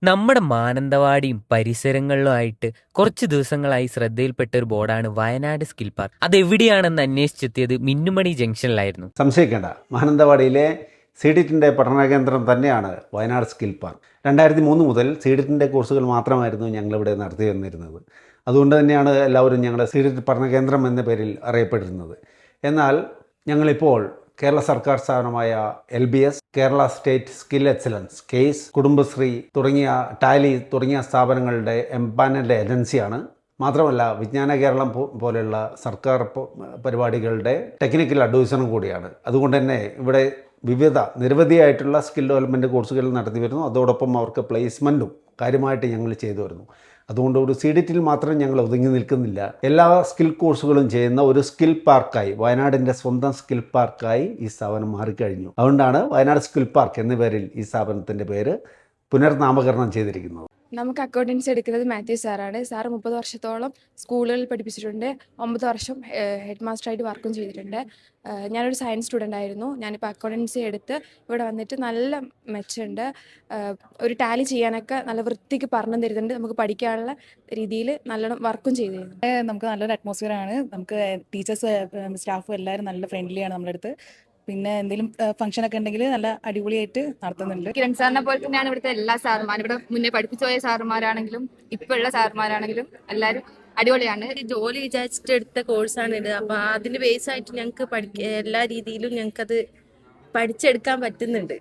നമ്മുടെ മാനന്തവാടിയും പരിസരങ്ങളിലുമായിട്ട് കുറച്ച് ദിവസങ്ങളായി ശ്രദ്ധയിൽപ്പെട്ട ഒരു ബോർഡാണ് വയനാട് സ്കിൽ പാർക്ക്. അതെവിടെയാണെന്ന് അന്വേഷിച്ചെത്തിയത് മിന്നുമണി ജംഗ്ഷനിലായിരുന്നു. സംശയിക്കേണ്ട, മാനന്തവാടിയിലെ സീഡിറ്റിൻ്റെ പഠനകേന്ദ്രം തന്നെയാണ് വയനാട് സ്കിൽ പാർക്ക്. 2003 മുതൽ സീഡിറ്റിൻ്റെ കോഴ്സുകൾ മാത്രമായിരുന്നു ഞങ്ങളിവിടെ നടത്തി വന്നിരുന്നത്. അതുകൊണ്ട് തന്നെയാണ് എല്ലാവരും ഞങ്ങളുടെ സീഡിറ്റ് പഠനകേന്ദ്രം എന്ന പേരിൽ അറിയപ്പെട്ടിരുന്നത്. എന്നാൽ ഞങ്ങളിപ്പോൾ കേരള സർക്കാർ സ്ഥാപനമായ LBS, Kerala state skill excellence, case, Kudumbashree തുടങ്ങിയ ടാലി തുടങ്ങിയ സ്ഥാപനങ്ങളുടെ എംപാനൽഡ് ഏജൻസിയാണ്. മാത്രമല്ല വിജ്ഞാന കേരളം പോലെയുള്ള സർക്കാർ പരിപാടികളുടെ ടെക്നിക്കൽ അഡ്വൈസറും കൂടിയാണ്. അതുകൊണ്ട് തന്നെ ഇവിടെ നിരവധിയായിട്ടുള്ള സ്കിൽ ഡെവലപ്മെൻറ്റ് കോഴ്സുകൾ നടത്തി വരുന്നു. അതോടൊപ്പം അവർക്ക് പ്ലേസ്മെൻറ്റും കാര്യമായിട്ട് ഞങ്ങൾ ചെയ്തു വരുന്നു. അതുകൊണ്ട് ഒരു സീഡിറ്റിൽ മാത്രം ഞങ്ങൾ ഒതുങ്ങി നിൽക്കുന്നില്ല. എല്ലാ സ്കിൽ കോഴ്സുകളും ചെയ്യുന്ന ഒരു സ്കിൽ പാർക്കായി, വയനാടിൻ്റെ സ്വന്തം സ്കിൽ പാർക്കായി ഈ സ്ഥാപനം മാറിക്കഴിഞ്ഞു. അതുകൊണ്ടാണ് വയനാട് സ്കിൽ പാർക്ക് എന്ന പേരിൽ ഈ സ്ഥാപനത്തിൻ്റെ പേര് പുനർനാമകരണം ചെയ്തിരിക്കുന്നത്. നമുക്ക് അക്കൗണ്ടൻസി എടുക്കുന്നത് മാത്യു സാറാണ്. സാറ് 30 വർഷത്തോളം സ്കൂളുകളിൽ പഠിപ്പിച്ചിട്ടുണ്ട്. 9 വർഷം ഹെഡ് മാസ്റ്ററായിട്ട് വർക്കും ചെയ്തിട്ടുണ്ട്. ഞാനൊരു സയൻസ് സ്റ്റുഡൻ്റ് ആയിരുന്നു. ഞാനിപ്പോൾ അക്കൗണ്ടൻസി എടുത്ത് ഇവിടെ വന്നിട്ട് നല്ല മെച്ചമുണ്ട്. ഒരു ടാലി ചെയ്യാനൊക്കെ നല്ല വൃത്തിക്ക് പറഞ്ഞു തരുന്നുണ്ട്. നമുക്ക് പഠിക്കാനുള്ള രീതിയിൽ നല്ലോണം വർക്കും ചെയ്തു തരുന്നുണ്ട്. നമുക്ക് നല്ലൊരു അറ്റ്മോസ്ഫിയറാണ്. നമുക്ക് ടീച്ചേഴ്സ് സ്റ്റാഫും എല്ലാവരും നല്ല ഫ്രണ്ട്ലിയാണ് നമ്മുടെ അടുത്ത്. പിന്നെ എന്തെങ്കിലും ഫംഗ്ഷനൊക്കെ ഉണ്ടെങ്കിൽ നല്ല അടിപൊളിയായിട്ട് നടത്തുന്നുണ്ട്. കിരൺ സാറിനെ പോലെ തന്നെയാണ് ഇവിടുത്തെ എല്ലാ സാറുമാരും. ഇവിടെ മുന്നേ പഠിപ്പിച്ചു പോയ സാറുമാരാണെങ്കിലും ഇപ്പോഴുള്ള സാറുമാരാണെങ്കിലും എല്ലാവരും അടിപൊളിയാണ്. ജോലി വിചാരിച്ചിട്ട് എടുത്ത കോഴ്സാണ് ഇത്. അപ്പൊ അതിന്റെ ബേസ് ആയിട്ട് ഞങ്ങൾക്ക് എല്ലാ രീതിയിലും ഞങ്ങൾക്കത് പഠിച്ചെടുക്കാൻ പറ്റുന്നുണ്ട്.